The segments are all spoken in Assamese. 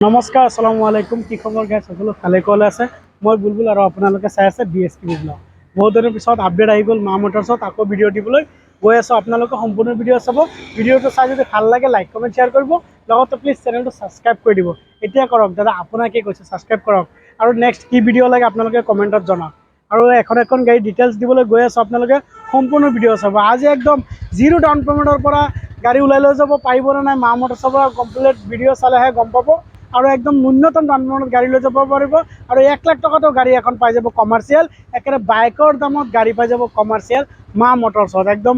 নমস্কাৰ আসসালামু আলাইকুম কি খবৰ গাইছ সকলো ভালে কলে আছে মই বুলবুল আৰু আপোনালোকে চাই আছে ডিএসপি ব্লগ বহুত দিনৰ পিছত আপডেট আহি গ'ল মা মটৰছত আকৌ ভিডিঅ' দিবলৈ গৈ আছোঁ আপোনালোকে সম্পূৰ্ণ ভিডিঅ' চাব ভিডিঅ'টো চাই যদি ভাল লাগে লাইক কমেণ্ট শ্বেয়াৰ কৰিব লগতে প্লিজ চেনেলটো ছাবস্ক্ৰাইব কৰি দিব এতিয়া কৰক দাদা আপোনাকে কৈছে ছাবস্ক্ৰাইব কৰক আৰু নেক্সট কি ভিডিঅ' লাগে আপোনালোকে কমেণ্টত জনাওক আৰু এখন গাড়ী ডিটেইলছ দিবলৈ গৈ আছোঁ আপোনালোকে সম্পূৰ্ণ ভিডিঅ' চাব আজি একদম জিৰ' ডাউন পে'মেণ্টৰ পৰা গাড়ী ওলাই লৈ যাব পাৰিবনে নাই মা মটৰছৰ পৰা কমপ্লিট ভিডিঅ' চালেহে গম পাব আৰু একদম ন্যূনতম দামত গাড়ী লৈ যাব পাৰিব আৰু 1 লাখ টকাটো গাড়ী এখন পাই যাব কমাৰ্চিয়েল একেবাৰে বাইকৰ দামত গাড়ী পাই যাব কমাৰ্চিয়েল মা মটৰছত একদম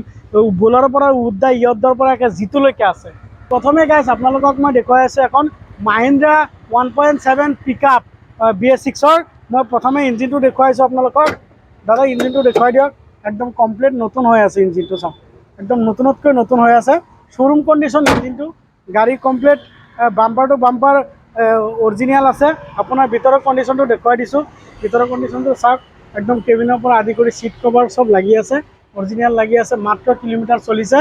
বুলাৰৰ পৰা উদ্দা ইয়দৰ পৰা একে জিতুলৈকে আছে প্ৰথমে গাইছ আপোনালোকক মই দেখুৱাই আছোঁ এখন মাহিন্দ্ৰা 1.7 পিকআপ BS6ৰ মই প্ৰথমে ইঞ্জিনটো দেখুৱাইছোঁ আপোনালোকক দাদা ইঞ্জিনটো দেখুৱাই দিয়ক একদম কমপ্লিট নতুন হৈ আছে ইঞ্জিনটো চাওক একদম নতুনতকৈ নতুন হৈ আছে শ্ব'ৰুম কণ্ডিশ্যন ইঞ্জিনটো গাড়ী complete bumper to bumper original আছে আপোনাৰ ভিতৰৰ কণ্ডিশ্যনটো দেখুৱাই দিছোঁ ভিতৰৰ কণ্ডিশ্যনটো চাওক একদম কেবিনৰ পৰা আদি কৰি চিট কভাৰ চব লাগি আছে অৰিজিনেল লাগি আছে মাত্ৰ কিলোমিটাৰ চলিছে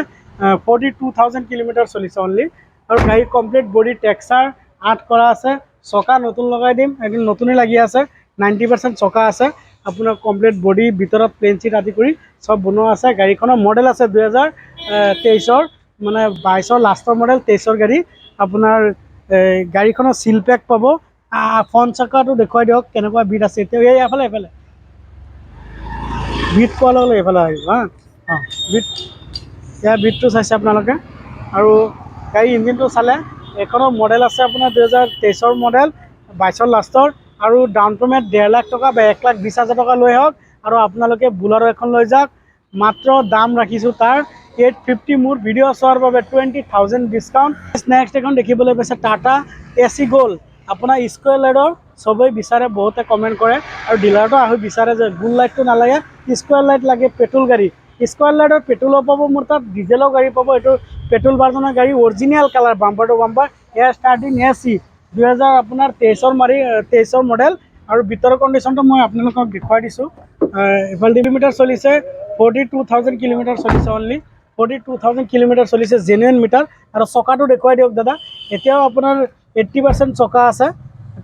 42,000 কিলোমিটাৰ চলিছে অনলি আৰু গাড়ী কমপ্লিট বডি টেক্সাৰ 8 কৰা আছে চকা নতুন লগাই দিম একদম নতুনেই লাগি আছে 90% চকা আছে আপোনাৰ কমপ্লিট বডি ভিতৰত প্লেন চিট আদি কৰি চব বনোৱা আছে গাড়ীখনৰ মডেল আছে 2023ৰ মানে 22ৰ লাষ্টৰ মডেল 23ৰ গাড়ী আপোনাৰ গাড়ীখনৰ চিল পেক পাব ফ্ৰণ্ট চকাটো দেখুৱাই দিয়ক কেনেকুৱা বিট আছে এতিয়া এইফালে বিট পোৱাৰ লগে এইফালে আহিব বিট ইয়াৰ বিটটো চাইছে আপোনালোকে আৰু গাড়ী ইঞ্জিনটো চালে এইখনৰ মডেল আছে আপোনাৰ 2023ৰ মডেল 22ৰ লাষ্টৰ আৰু ডাউন পে'মেণ্ট 1.5 লাখ টকা বা 1,20,000 টকা লৈ আহক আৰু আপোনালোকে বুলাৰো এখন লৈ যাওক মাত্ৰ দাম ৰাখিছোঁ তাৰ 850 মোৰ ভিডিঅ' চোৱাৰ বাবে 20,000 ডিছকাউণ্ট নেক্সট এখন দেখিবলৈ পাইছে টাটা AC গ'ল্ড আপোনাৰ স্কুৱেৰ লাইটৰ চবেই বিচাৰে বহুতে কমেণ্ট কৰে আৰু ডিলাৰটো আহি বিচাৰে যে গোল্ড লাইটটো নালাগে স্কুৱেৰ লাইট লাগে পেট্ৰল গাড়ী স্কুৱেৰ লাইটৰ পেট্ৰলো পাব মোৰ তাত ডিজেলৰ গাড়ী পাব এইটো পেট্ৰল ভাৰ্জনৰ গাড়ী original colour bumper to bumper air starting AC 23ৰ মডেল আৰু ভিতৰৰ কণ্ডিশ্যনটো মই আপোনালোকক দেখুৱাই দিছোঁ এইফালে কিলোমিটাৰ চলিছে 42,000 কিলোমিটাৰ চলিছে অনলি 42,000 কিলোমিটাৰ চলিছে জেনুইন মিটাৰ আৰু চকাটো দেখুৱাই দিয়ক দাদা এতিয়াও আপোনাৰ 80% চকা আছে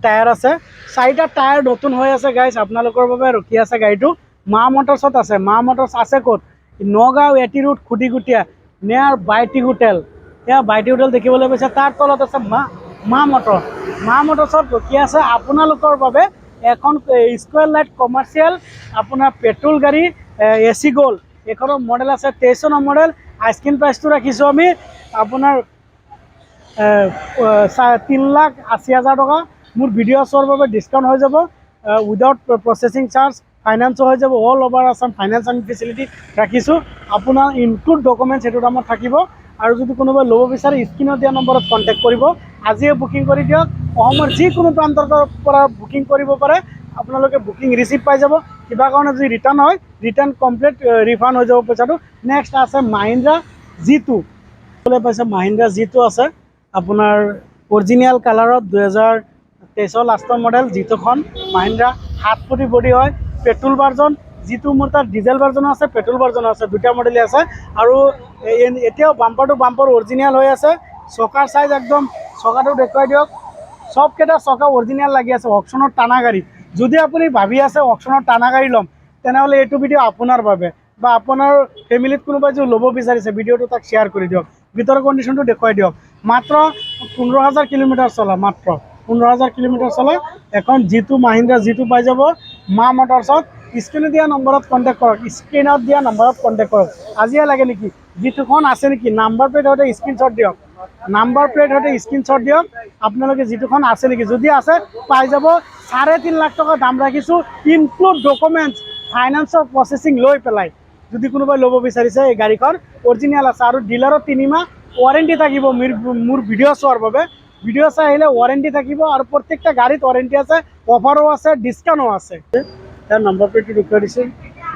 টায়াৰ আছে 4টা টায়াৰ নতুন হৈ আছে গাইছ আপোনালোকৰ বাবে ৰখি আছে গাড়ীটো মা মটৰছত আছে মা মটৰছ আছে ক'ত নগাঁও এটি ৰোড খুটিগুটীয়া নিয়াৰ বাইটি হোটেল এয়া বাইটি হোটেল দেখিবলৈ পাইছে তাৰ তলত আছে মা মটৰছত ৰখি আছে আপোনালোকৰ বাবে এখন স্কুৱেৰ লাইট কমাৰ্চিয়েল আপোনাৰ পেট্ৰল গাড়ী AC গ'ল্ড এইখনৰ মডেল আছে 23 মডেল আইস্কিন প্ৰাইচটো ৰাখিছোঁ আমি আপোনাৰ 3,80,000 টকা মোৰ ভিডিঅ' চোৱাৰ বাবে ডিছকাউণ্ট হৈ যাব উইদাউট প্ৰচেছিং চাৰ্জ ফাইনেন্সো হৈ যাব অল অভাৰ আছাম ফাইনেন্স আমি ফেচিলিটি ৰাখিছোঁ আপোনাৰ ইনক্লুড ডকুমেণ্টছ সেইটো দামত থাকিব আৰু যদি কোনোবাই ল'ব বিচাৰে স্ক্ৰীণত দিয়া নম্বৰত কণ্টেক্ট কৰিব আজিয়ে বুকিং কৰি দিয়ক অসমৰ যিকোনো প্ৰান্তৰ পৰা বুকিং কৰিব পাৰে আপোনালোকে বুকিং ৰিচিভ পাই যাব কিবা কাৰণে যদি ৰিটাৰ্ণ হয় ৰিটাৰ্ণ কমপ্লিট ৰিফাণ্ড হৈ যাব পইচাটো নেক্সট আছে মাহিন্দ্ৰা G2 পাইছে মাহিন্দ্ৰা G2 আছে আপোনাৰ অৰিজিনেল কালাৰত 2023ৰ লাষ্টৰ মডেল G2খন মাহিন্দ্ৰা 7 ফুটি বডি হয় পেট্ৰল ভাৰ্জন G2 মোৰ তাত ডিজেল ভাৰ্জনো আছে পেট্ৰল ভাৰ্জনো আছে দুটা মডেলেই আছে আৰু এতিয়াও বাম্পাৰ টু বাম্পাৰ অৰিজিনেল হৈ আছে চকাৰ চাইজ একদম চকাটো দেখুৱাই দিয়ক সবকেইটা চকা অৰিজিনেল লাগি আছে অকশ্যনত টানা গাড়ী যদি আপুনি ভাবি আছে অকশ্যনত টানা গাড়ী ল'ম তেনেহ'লে এইটো ভিডিঅ' আপোনাৰ বাবে বা আপোনাৰ ফেমিলিত কোনোবাই যদি ল'ব বিচাৰিছে ভিডিঅ'টো তাক শ্বেয়াৰ কৰি দিয়ক ভিতৰৰ কণ্ডিশ্যনটো দেখুৱাই দিয়ক মাত্ৰ 15,000 কিলোমিটাৰ চলা মাত্ৰ 15,000 কিলোমিটাৰ চলা এখন G2 মাহিন্দ্ৰা G2 পাই যাব মা মটৰছত স্ক্ৰীণত দিয়া নম্বৰত কণ্টেক্ট কৰক স্ক্ৰীণত দিয়া নম্বৰত কণ্টেক্ট কৰক আজিয়ে লাগে নেকি G2খন আছে নেকি নাম্বাৰ প্লেট সৈতে স্ক্ৰীণশ্বট দিয়ক নাম্বাৰ প্লেট সৈতে স্ক্ৰীণশ্বট দিয়ক আপোনালোকে G2খন আছে নেকি যদি আছে পাই যাব 3.5 লাখ টকা দাম ৰাখিছোঁ ইনক্লুড ডকুমেণ্টছ ফাইনেন্সৰ প্ৰচেছিং লৈ পেলাই যদি কোনোবাই ল'ব বিচাৰিছে এই গাড়ীখন অৰিজিনেল আছে আৰু ডিলাৰৰ 3 মাহ ৱাৰেণ্টি থাকিব মোৰ ভিডিঅ' চোৱাৰ বাবে ভিডিঅ' চাই আহিলে ৱাৰেণ্টি থাকিব আৰু প্ৰত্যেকটা গাড়ীত ৱাৰেণ্টি আছে অফাৰো আছে ডিছকাউণ্টো আছে ইয়াৰ নম্বৰ প্লেটটো দেখুৱাই দিছোঁ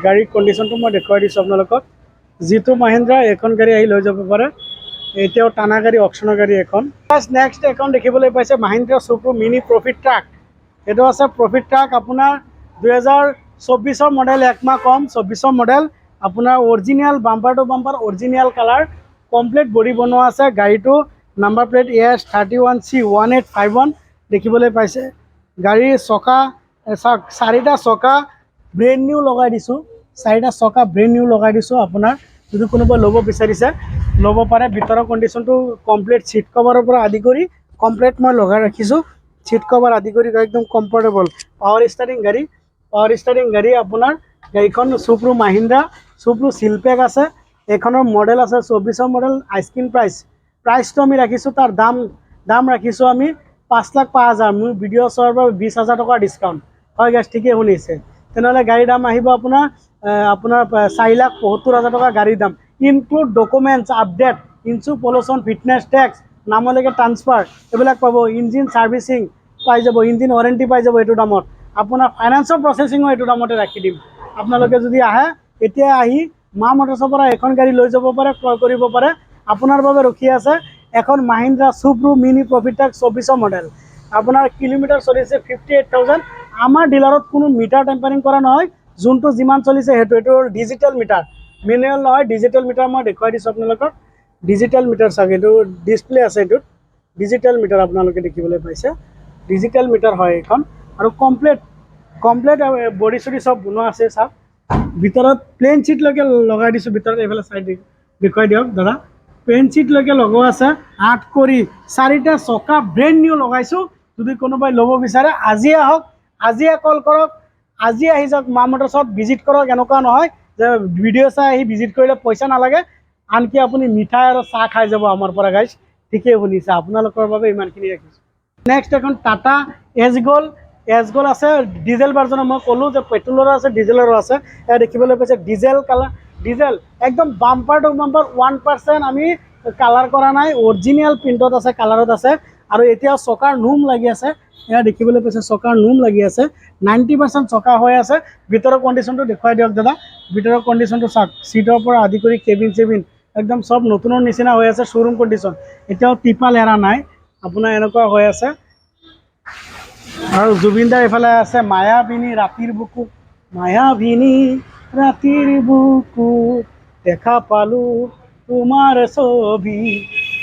গাড়ীৰ কণ্ডিশ্যনটো মই দেখুৱাই দিছোঁ আপোনালোকক G2 মাহিন্দ্ৰা এখন গাড়ী আহি লৈ যাব পাৰে এতিয়াও টানা গাড়ী অকশ্যনৰ গাড়ী এখন নেক্সট এখন দেখিবলৈ পাইছে Mahindra Supro mini profit truck এইটো আছে প্ৰফিট ট্ৰাক আপোনাৰ 2024ৰ মডেল 1 মাহ কম 24ৰ মডেল আপোনাৰ original bumper to bumper original colour complete body বনোৱা আছে গাড়ীটো নাম্বাৰ প্লেট AS 31C1851 দেখিবলৈ পাইছে গাড়ীৰ চকা চাওক 4টা চকা ব্ৰেণ্ড নিউ লগাই দিছোঁ 4টা চকা ব্ৰেণ্ড নিউ লগাই দিছোঁ আপোনাৰ যদি কোনোবা ল'ব বিচাৰিছে ল'ব পাৰে ভিতৰৰ কণ্ডিশ্যনটো কমপ্লিট সিট কভাৰৰ পৰা আদি কৰি কমপ্লিট মই লগাই ৰাখিছোঁ সিট কভাৰ আদি কৰি একদম কমফৰ্টেবল পাৱাৰ ষ্টাৰিং গাড়ী আপোনাৰ গাড়ীখন সুপ্ৰু মাহিন্দ্ৰা সুপ্ৰু সিলপেক আছে এখনৰ মডেল আছে 24 মডেল আইস্কিন প্ৰাইচটো আমি ৰাখিছোঁ তাৰ দাম ৰাখিছোঁ আমি 5,05,000 মোৰ ভিডিঅ' চোৱাৰ বাবে 20,000 টকা ডিছকাউণ্ট হয় গাইছ ঠিকেই শুনিছে তেনেহ'লে গাড়ীৰ দাম আহিব আপোনাৰ 4,75,000 টকা গাড়ীৰ দাম include documents update insurance pollution fitness tax নামলৈকে ট্ৰান্সফাৰ এইবিলাক পাব ইঞ্জিন ছাৰ্ভিচিং পাই যাব ইঞ্জিন ৱাৰেণ্টি পাই যাব এইটো দামত আপোনাৰ ফাইনেন্সৰ প্ৰচেছিঙো এইটো দামতে ৰাখি দিম আপোনালোকে যদি আহে এতিয়া আহি মা মটৰ্ছৰ পৰা এখন গাড়ী লৈ যাব পাৰে ক্ৰয় কৰিব পাৰে আপোনাৰ বাবে ৰখি আছে এখন মাহিন্দ্ৰা সুপ্ৰু মিনি প্ৰফিটেক 24 মডেল আপোনাৰ কিলোমিটাৰ চলিছে 58,000 আমাৰ ডিলাৰত কোনো মিটাৰ টেম্পাৰিং কৰা নহয় যোনটো যিমান চলিছে সেইটো ডিজিটেল মিটাৰ মেনুৱেল নহয় ডিজিটেল মিটাৰ মই দেখুৱাই দিছোঁ আপোনালোকক ডিজিটেল মিটাৰ চাওক এইটো ডিছপ্লে আছে এইটোত ডিজিটেল মিটাৰ আপোনালোকে দেখিবলৈ পাইছে ডিজিটেল মিটাৰ হয় এইখন আৰু কমপ্লিট বডি চডি চব বনোৱা আছে চাওক ভিতৰত প্লেন ছিটলৈকে লগাই দিছোঁ ভিতৰত এইফালে চাইড দেখুৱাই দিয়ক দাদা প্লেন ছিটলৈকে লগোৱা আছে 8 কৰি 4টা চকা ব্ৰেণ্ড নিউ লগাইছোঁ যদি কোনোবাই ল'ব বিচাৰে আজিয়ে আহক আজিয়ে কল কৰক আজি আহি যাওক মা মটৰ্ছত ভিজিট কৰক এনেকুৱা নহয় যে ভিডিঅ' চাই আহি ভিজিট কৰিলে পইচা নালাগে আনকি আপুনি মিঠাই আৰু চাহ খাই যাব আমাৰ পৰা গাইছ ঠিকেই শুনিছে আপোনালোকৰ বাবে ইমানখিনি ৰাখিছোঁ নেক্সট এখন টাটা এছ গ'ল আছে ডিজেল ভাৰ্জনৰ মই ক'লোঁ যে পেট্ৰলৰো আছে ডিজেলৰো আছে এয়া দেখিবলৈ পাইছে ডিজেল কালাৰ ডিজেল একদম বাম্পাৰ টু বাম্পাৰ 1% আমি কালাৰ কৰা নাই অৰিজিনেল প্ৰিণ্টত আছে কালাৰত আছে আৰু এতিয়া চকাৰ নোম লাগি আছে এয়া দেখিবলৈ পাইছে চকাৰ নোম লাগি আছে 90% চকা হৈ আছে ভিতৰৰ কণ্ডিশ্যনটো দেখুৱাই দিয়ক দাদা ভিতৰৰ কণ্ডিশ্যনটো চাওক চিটৰ পৰা আদি কৰি কেবিন একদম সব নতুনৰ নিচিনা হৈ আছে শ্ব'ৰুম কণ্ডিশ্যন এতিয়াও টিপাল এৰা নাই আপোনাৰ এনেকুৱা হৈ আছে আৰু জুবিনদাৰ এইফালে আছে মায়াবিনী ৰাতিৰ বুকু দেখা পালোঁ তোমাৰ ছবি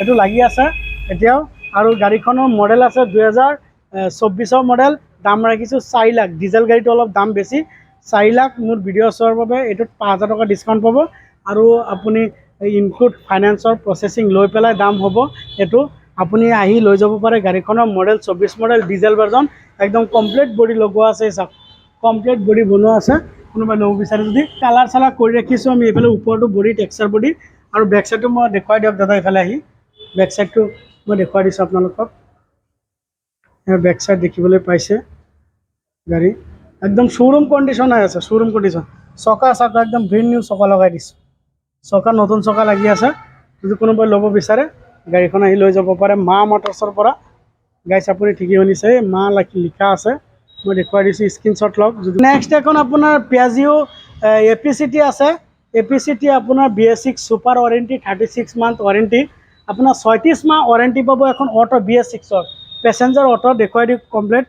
এইটো লাগি আছে এতিয়াও আৰু গাড়ীখনৰ মডেল আছে 2024 মডেল দাম ৰাখিছোঁ 4 লাখ ডিজেল গাড়ীটো অলপ দাম বেছি 4 লাখ মোৰ ভিডিঅ' চোৱাৰ বাবে এইটোত 5,000 টকা ডিছকাউণ্ট পাব আৰু আপুনি ইনক্লুড ফাইনেন্সৰ প্ৰচেছিং লৈ পেলাই দাম হ'ব এইটো আপুনি আহি লৈ যাব পাৰে গাড়ীখনৰ মডেল 24 মডেল ডিজেল ভাৰ্জন একদম কমপ্লিট বডি লগোৱা আছে চাওক কমপ্লিট বডি বনোৱা আছে কোনোবাই ল'ব বিচাৰে যদি কালাৰ চালাৰ কৰি ৰাখিছোঁ আমি এইফালে ওপৰটো বডি টেক্সাৰ বডি আৰু বেক চাইডটো মই দেখুৱাই দিয়ক দাদা এইফালে আহি বেক চাইডটো মই দেখুৱাই দিছোঁ আপোনালোকক বেক চাইড দেখিবলৈ পাইছে গাড়ী একদম শ্ব'ৰুম কণ্ডিশ্যন হৈ আছে শ্ব'ৰুম কণ্ডিশ্যন চকা একদম ব্ৰেণ্ড নিউ চকা লগাই দিছোঁ চকা নতুন চকা লাগি আছে যদি কোনোবাই ল'ব বিচাৰে গাড়ীখন আহি লৈ যাব পাৰে মা মটৰ্ছৰ পৰা গাইছ আপুনি ঠিকেই শুনিছে মা লিখা আছে মই দেখুৱাই দিছোঁ স্ক্ৰীনশ্বট লওক যদি নেক্সট এখন আপোনাৰ পিয়াজিঅ' APCT আছে APCT আপোনাৰ BS6 super warranty 36 month warranty আপোনাৰ 36 মাহ ৱাৰেণ্টি পাব এখন অটো BS6ৰ পেচেঞ্জাৰ অটো দেখুৱাই দিওঁ কমপ্লিট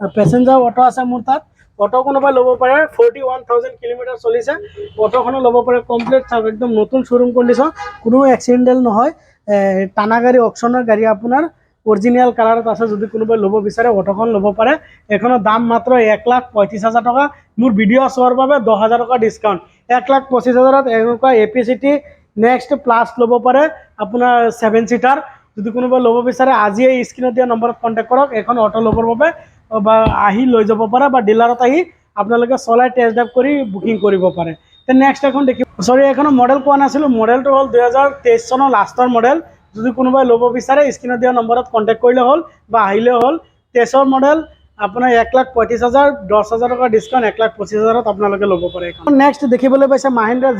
পেচেঞ্জাৰ অটো আছে মোৰ তাত অটো কোনোবাই ল'ব পাৰে 41,000 কিলোমিটাৰ চলিছে অটোখনো ল'ব পাৰে কমপ্লিট চাওক একদম নতুন শ্ব'ৰুম কণ্ডিশ্যন কোনো এক্সিডেণ্টেল নহয় টানা গাড়ী অকশ্যনৰ গাড়ী আপোনাৰ অৰিজিনেল কালাৰত আছে যদি কোনোবাই ল'ব বিচাৰে অটোখন ল'ব পাৰে এখনৰ দাম মাত্ৰ 1,35,000 টকা মোৰ ভিডিঅ' চোৱাৰ বাবে 10,000 টকা ডিছকাউণ্ট 1,25,000ত এনেকুৱা APCT নেক্সট প্লাছ ল'ব পাৰে আপোনাৰ 7 ছিটাৰ যদি কোনোবাই ল'ব বিচাৰে আজিয়ে স্ক্ৰীনত দিয়া নম্বৰত কণ্টেক্ট কৰক এখন অটো ল'বৰ বাবে বা আহি লৈ যাব পাৰে বা ডিলাৰত আহি আপোনালোকে চলাই টেষ্ট ড্ৰাইভ কৰি বুকিং কৰিব পাৰে তে নেক্সট এখন দেখি এখনৰ মডেল কোৱা নাছিলোঁ মডেলটো হ'ল 2023 চনৰ লাষ্টৰ মডেল যদি কোনোবাই ল'ব বিচাৰে স্ক্ৰীনত দিয়া নম্বৰত কণ্টেক্ট কৰিলে হ'ল বা আহিলে হ'ল 23 মডেল আপোনাৰ 1,35,000 10,000 টকা ডিছকাউণ্ট 1,25,000ত আপোনালোকে ল'ব পাৰে এখন নেক্সট দেখিবলৈ পাইছে মাহিন্দ্ৰা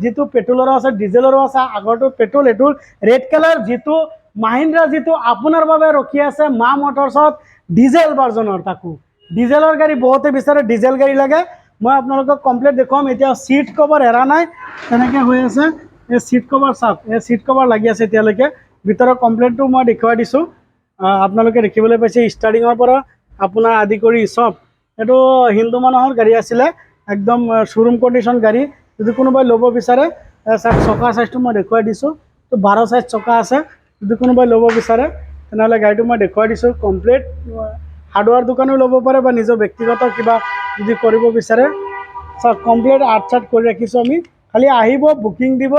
যিটো পেট্ৰলৰো আছে ডিজেলৰো আছে আগৰটো পেট্ৰল এইটো ৰেড কালাৰ যিটো মাহিন্দ্ৰা যিটো আপোনাৰ বাবে ৰখি আছে মা মটৰ্ছত ডিজেল ভাৰ্জনৰ তাকো ডিজেলৰ গাড়ী বহুতে বিচাৰে ডিজেল গাড়ী লাগে মই আপোনালোকক কমপ্লিট দেখুৱাম এতিয়া চিট কভাৰ এৰা নাই তেনেকৈ হৈ আছে এই চিট কভাৰ চাওক এই চিট কভাৰ লাগি আছে এতিয়ালৈকে ভিতৰৰ কমপ্লিটটো মই দেখুৱাই দিছোঁ আপোনালোকে দেখিবলৈ পাইছে ষ্টাৰ্টিঙৰ পৰা আপোনাৰ আদি কৰি চব এইটো হিন্দু মানুহৰ গাড়ী আছিলে একদম শ্ব'ৰুম কণ্ডিশ্যন গাড়ী যদি কোনোবাই ল'ব বিচাৰে চকাৰ চাইজটো মই দেখুৱাই দিছোঁ তো 12 চাইজ চকা আছে যদি কোনোবাই ল'ব বিচাৰে তেনেহ'লে গাড়ীটো মই দেখুৱাই দিছোঁ। কমপ্লিট হাৰ্ডৱেৰ দোকানো ল'ব পাৰে বা নিজৰ ব্যক্তিগত কিবা যদি কৰিব বিচাৰে চাওক, কমপ্লিট আৰ্ট চাৰ্ট কৰি ৰাখিছোঁ আমি। খালি আহিব, বুকিং দিব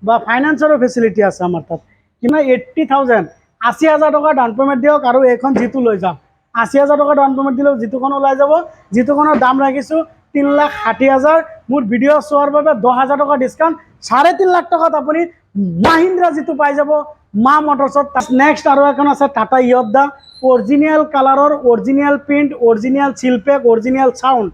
বা ফাইনেন্সৰো ফেচিলিটি আছে আমাৰ তাত। কিমান 80,000 80,000 টকা ডাউন পে'মেণ্ট দিয়ক আৰু এইখন যিটো লৈ যাম 80,000 টকা ডাউন পে'মেণ্ট দিলেও যিটোখন ওলাই যাব। যিটোখনৰ দাম ৰাখিছোঁ 3,60,000। মোৰ ভিডিঅ' চোৱাৰ বাবে 10,000 টকা ডিছকাউণ্ট, 3.5 লাখ টকাত আপুনি মাহিন্দ্ৰা যিটো পাই যাব মা মটৰ্ছত। নেক্সট আৰু এখন আছে টাটা য়দ্দা, অৰিজিনেল কালাৰৰ, original print, original seal pack, original sound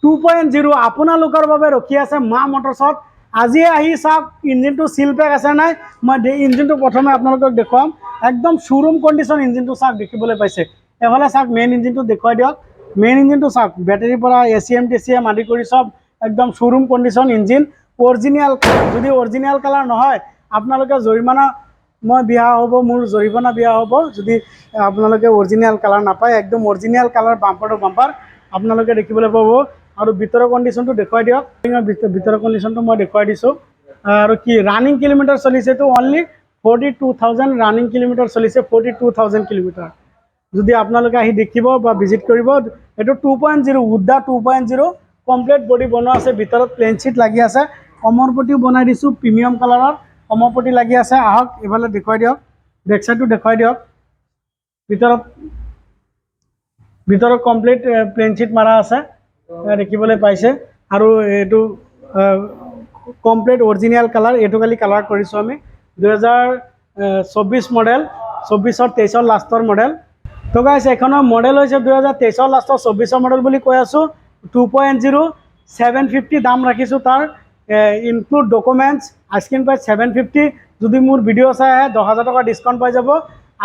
2.0 আপোনালোকৰ বাবে ৰখি আছে মা মটৰ্ছত। আজিয়ে আহি চাওক ইঞ্জিনটো চিলপেক আছে নাই। মই ইঞ্জিনটো প্ৰথমে আপোনালোকক দেখুৱাম। একদম শ্ব'ৰুম কণ্ডিশ্যন ইঞ্জিনটো চাওক, দেখিবলৈ পাইছে। এফালে চাওক মেইন ইঞ্জিনটো দেখুৱাই দিয়ক। মেইন ইঞ্জিনটো চাওক, বেটাৰীৰ পৰা ACM TCM আদি কৰি চব একদম শ্ব'ৰুম কণ্ডিশ্যন ইঞ্জিন। অৰিজিনেল যদি অৰিজিনেল কালাৰ নহয় আপোনালোকে জৰিমনা মই বিয়া হ'ব, মোৰ জৰিমনা বিয়া হ'ব যদি আপোনালোকে অৰিজিনেল কালাৰ নাপায়। একদম original colour bumper to bumper আপোনালোকে দেখিবলৈ পাব। আৰু ভিতৰৰ কণ্ডিশ্যনটো দেখুৱাই দিয়ক। ভিতৰৰ কণ্ডিশ্যনটো মই দেখুৱাই দিছোঁ। আৰু কি ৰানিং কিলোমিটাৰ চলিছেতো অনলি 42,000 ৰানিং কিলোমিটাৰ চলিছে, 42,000 কিলোমিটাৰ। যদি আপোনালোকে আহি দেখিব বা ভিজিট কৰিব, এইটো 2.0 উদ্দা 2.0 কমপ্লিট বডি বনোৱা আছে। ভিতৰত প্লেন ছিট লাগি আছে, কমৰ পটিও বনাই দিছোঁ প্ৰিমিয়াম কালাৰৰ, কমৰ পটি লাগি আছে। আহক এইফালে দেখুৱাই দিয়ক, বেক চাইডটো দেখুৱাই দিয়ক। ভিতৰত কমপ্লিট প্লেন ছিট মাৰা আছে, দেখিবলৈ পাইছে। আৰু এইটো কমপ্লিট অৰিজিনেল কালাৰ, এইটো খালি কালাৰ কৰিছোঁ আমি। 2024 মডেল, 24-23 লাষ্টৰ মডেল। তো গাইছ এখনৰ মডেল হৈছে 2023 লাষ্টৰ 24 মডেল বুলি কৈ আছোঁ। 2.0 750 দাম ৰাখিছোঁ তাৰ, ইনক্লুড ডকুমেণ্টছ। Ice cream price 750। যদি মোৰ ভিডিঅ' চাই আহে 10,000 টকা ডিছকাউণ্ট পাই যাব।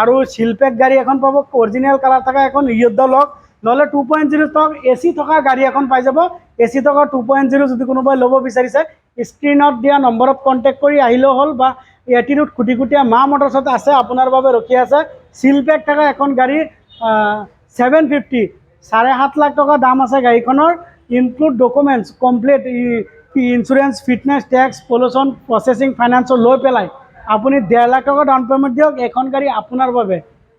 আৰু চিলপেক গাড়ী এখন পাব, অৰিজিনেল কালাৰ থকা এখন য়দ্দা লওক। নহ'লে 2.0 টক AC থকা গাড়ী এখন পাই যাব। AC থকা 2.0 যদি কোনোবাই ল'ব বিচাৰিছে স্ক্ৰীণত দিয়া নম্বৰত কণ্টেক্ট কৰি আহিলেও হ'ল, বা এটিটিউড খুটিকুটীয়া মা মটৰ্ছত আছে আপোনাৰ বাবে ৰখি আছে। চিলপেক থকা এখন গাড়ী 750, 7.5 লাখ টকা দাম আছে গাড়ীখনৰ। Include documents complete, insurance, fitness, tax, pollution, processing, ফাইনেন্সৰ লৈ পেলাই আপুনি 1.5 লাখ টকা ডাউন পে'মেণ্ট দিয়ক। এখন গাড়ী আপোনাৰ বাবে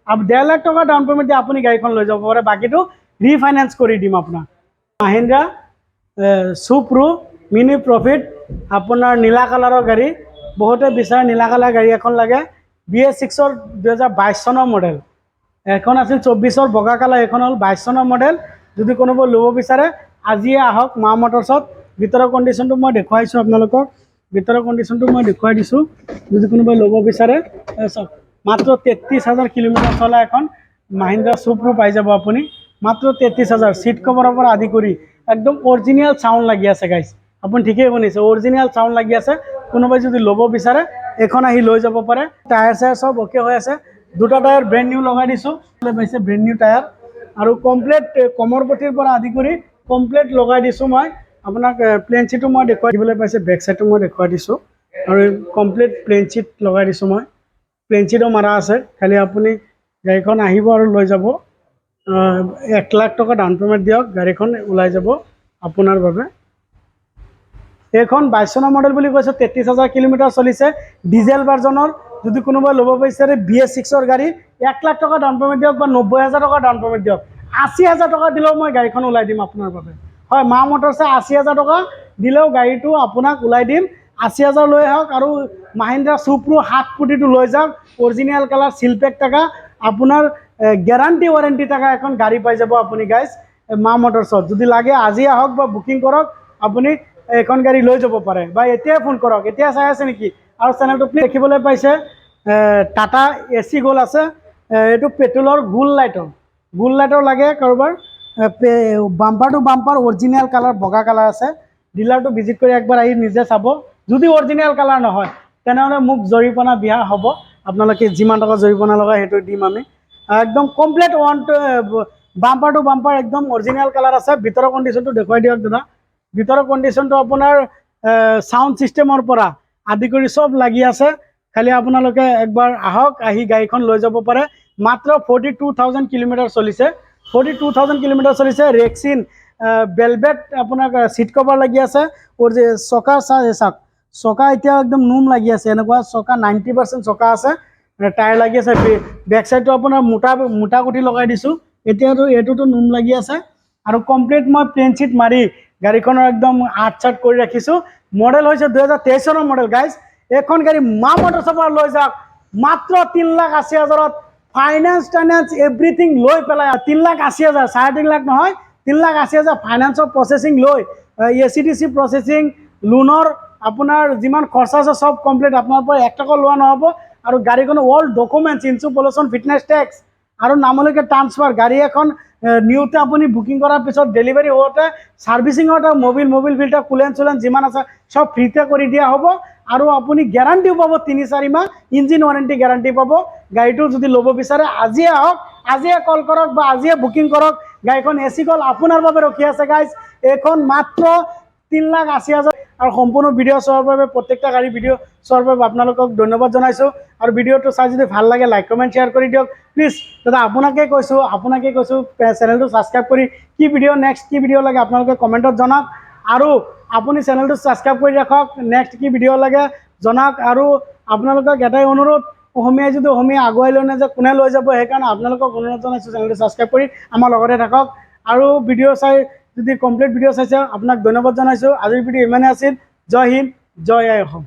1.5 লাখ টকা ডাউন পে'মেণ্ট দি আপুনি গাড়ীখন লৈ যাব পাৰে, বাকীটো ৰিফাইনেন্স কৰি দিম আপোনাক। মাহিন্দ্ৰা সুপ্ৰো মিনি প্ৰফিট, আপোনাৰ নীলা কালাৰৰ গাড়ী। বহুতে বিচাৰে নীলা কালাৰ গাড়ী এখন লাগে। BS6ৰ 2022 চনৰ মডেল। এখন আছিল 24ৰ বগা কালাৰ, এখন হ'ল 22 চনৰ মডেল। যদি কোনোবাই ল'ব বিচাৰে আজিয়ে আহক মা মটৰ্ছত। ভিতৰৰ কণ্ডিশ্যনটো মই দেখুৱাইছোঁ আপোনালোকক, ভিতৰৰ কণ্ডিশ্যনটো মই দেখুৱাই দিছোঁ। যদি কোনোবাই ল'ব বিচাৰে চাওক, মাত্ৰ 33,000 কিলোমিটাৰ চলা এখন মাহিন্দ্ৰা সুপ্ৰো পাই যাব আপুনি। মাত্ৰ 33,000। ছিট কভাৰৰ পৰা আদি কৰি একদম অৰিজিনেল চাউণ্ড লাগি আছে গাইছ, আপুনি ঠিকেই শুনিছে, অৰিজিনেল চাউণ্ড লাগি আছে। কোনোবাই যদি ল'ব বিচাৰে এখন আহি লৈ যাব পাৰে। টায়াৰ চায়াৰ চব অ'কে হৈ আছে। দুটা টায়াৰ ব্ৰেণ্ড নিউ লগাই দিছোঁ, পাইছে ব্ৰেণ্ড নিউ টায়াৰ। আৰু কমপ্লিট কমৰ পটিৰ পৰা আদি কৰি কমপ্লিট লগাই দিছোঁ মই আপোনাক। প্লেন ছিটো মই দেখুৱাই দিবলৈ পাইছে, বেক চাইডটো মই দেখুৱাই দিছোঁ। আৰু কমপ্লিট প্লেন ছিট লগাই দিছোঁ মই, প্লেন ছিটো মাৰা আছে। খালি আপুনি গাড়ীখন আহিব আৰু লৈ যাব। 1 লাখ টকা ডাউন পে'মেণ্ট দিয়ক, গাড়ীখন ওলাই যাব আপোনাৰ বাবে। এইখন 22 চনৰ মডেল বুলি কৈছে, 33,000 কিলোমিটাৰ চলিছে, ডিজেল ভাৰ্জনৰ। যদি কোনোবাই ল'ব বিচাৰে BS6ৰ গাড়ী 1 লাখ টকা ডাউন পে'মেণ্ট দিয়ক বা 90,000 টকা ডাউন পে'মেণ্ট দিয়ক। 80,000 টকা দিলেও মই গাড়ীখন ওলাই দিম আপোনাৰ বাবে। হয়, মা মটৰ্ছে 80,000 টকা দিলেও গাড়ীটো আপোনাক ওলাই দিম। 80,000 লৈ আহক আৰু মাহিন্দ্ৰা সুপ্ৰো 7 কোটিটো লৈ যাওক। অৰিজিনেল কালাৰ, চিলপেক থকা, আপোনাৰ গেৰাণ্টি ৱাৰেণ্টি থকা এখন গাড়ী পাই যাব আপুনি গাইজ মা মটৰ্ছত। যদি লাগে আজি আহক বা বুকিং কৰক, আপুনি এখন গাড়ী লৈ যাব পাৰে। বা এতিয়াই ফোন কৰক, এতিয়া চাই আছে নেকি? আৰু চেনেলটো প্লিজ দেখিবলৈ পাইছে টাটা AC গ'ল্ড আছে। এইটো পেট্ৰলৰ গোল লাইটৰ লাগে কাৰোবাৰ। Bumper to bumper original colour, বগা কালাৰ আছে। ডিলাৰটো ভিজিট কৰি একবাৰ আহি নিজে চাব। যদি অৰিজিনেল কালাৰ নহয় তেনেহ'লে মোক জৰিমনা বিয়া হ'ব। আপোনালোকে যিমান টকা জৰিমনা লগায় সেইটো দিম আমি। একদম কমপ্লিট বাম্পাৰ টু বাম্পাৰ একদম অৰিজিনেল কালাৰ আছে। ভিতৰৰ কণ্ডিশ্যনটো দেখুৱাই দিয়ক দাদা। ভিতৰৰ কণ্ডিশ্যনটো আপোনাৰ চাউণ্ড ছিষ্টেমৰ পৰা আদি কৰি চব লাগি আছে। খালি আপোনালোকে একবাৰ আহক, আহি গাড়ীখন লৈ যাব পাৰে। মাত্ৰ 42,000 কিলোমিটাৰ চলিছে, 42,000 কিলোমিটাৰ চলিছে। ৰেক্সিন বেলভেট আপোনাক ছিট কভাৰ লাগি আছে। চকা চাওক, চকা এতিয়া একদম নোম লাগি আছে, এনেকুৱা চকা 90% চকা আছে। টায়াৰ লাগি আছে বেক সাইডটো আপোনাৰ মোটা কুঠি লগাই দিছোঁ এতিয়াতো এইটোতো নুম লাগি আছে আৰু কমপ্লিট মই প্লেন চিট মাৰি গাড়ীখনৰ একদম আৰ্ট চাৰ্ট কৰি ৰাখিছোঁ মডেল হৈছে 2023 চনৰ মডেল গাইজ এখন গাড়ী মা মটৰ্ছৰ পৰা লৈ যাওক মাত্ৰ 3,80,000 ফাইনেন্স এভৰিথিং লৈ পেলাই 3,80,000 3.5 লাখ নহয় 3,80,000 ফাইনেন্সৰ প্ৰচেছিং লৈ ACDC প্ৰচেছিং লোনৰ আপোনাৰ যিমান খৰচা আছে সব কমপ্লিট আপোনাৰ পৰা 1 টকা লোৱা নহ'ব আৰু গাড়ীখনৰ all documents insurance pollution fitness tax আৰু নামলৈকে ট্ৰান্সফাৰ গাড়ী এখন নিউতে আপুনি বুকিং কৰাৰ পিছত ডেলিভাৰী হওঁতে সাৰ্ভিসিঙৰ মোবিল ফিল্টাৰ কুলেন যিমান আছে সব ফ্ৰীতে কৰি দিয়া হ'ব আৰু আপুনি গ্যাৰাণ্টিও পাব 3-4 মাহ ইঞ্জিন ওয়াৰেণ্টি গ্যাৰাণ্টি পাব গাড়ীটো যদি ল'ব বিচাৰে আজিয়ে আহক আজিয়ে কল কৰক বা আজিয়ে বুকিং কৰক গাড়ীখন এসি কল আপোনাৰ বাবে ৰখি আছে গাইজ এখন মাত্ৰ 3,80,000 আৰু সম্পূৰ্ণ ভিডিঅ' চোৱাৰ বাবে প্ৰত্যেকটা গাড়ী ভিডিঅ' চোৱাৰ বাবে আপোনালোকক ধন্যবাদ জনাইছোঁ আৰু ভিডিঅ'টো চাই যদি ভাল লাগে লাইক কমেণ্ট শ্বেয়াৰ কৰি দিয়ক প্লিজ দাদা আপোনাকে কৈছোঁ চেনেলটো ছাবস্ক্ৰাইব কৰি কি ভিডিঅ' নেক্সট কি ভিডিঅ' লাগে আপোনালোকে কমেণ্টত জনাওক আৰু আপুনি চেনেলটো ছাবস্ক্ৰাইব কৰি ৰাখক নেক্সট কি ভিডিঅ' লাগে জনাওক আৰু আপোনালোকক এটাই অনুৰোধ অসমীয়াই যদি অসমীয়া আগুৱাই লৈ নাযায় কোনে লৈ যাব সেইকাৰণে আপোনালোকক অনুৰোধ জনাইছোঁ চেনেলটো ছাবস্ক্ৰাইব কৰি আমাৰ লগতে থাকক আৰু ভিডিঅ' চাই যদি কমপ্লিট ভিডিঅ' চাইছে আপোনাক ধন্যবাদ জনাইছোঁ আজিৰ ভিডিঅ' ইমানে আছিল জয় হিন্দ জয় আই অসম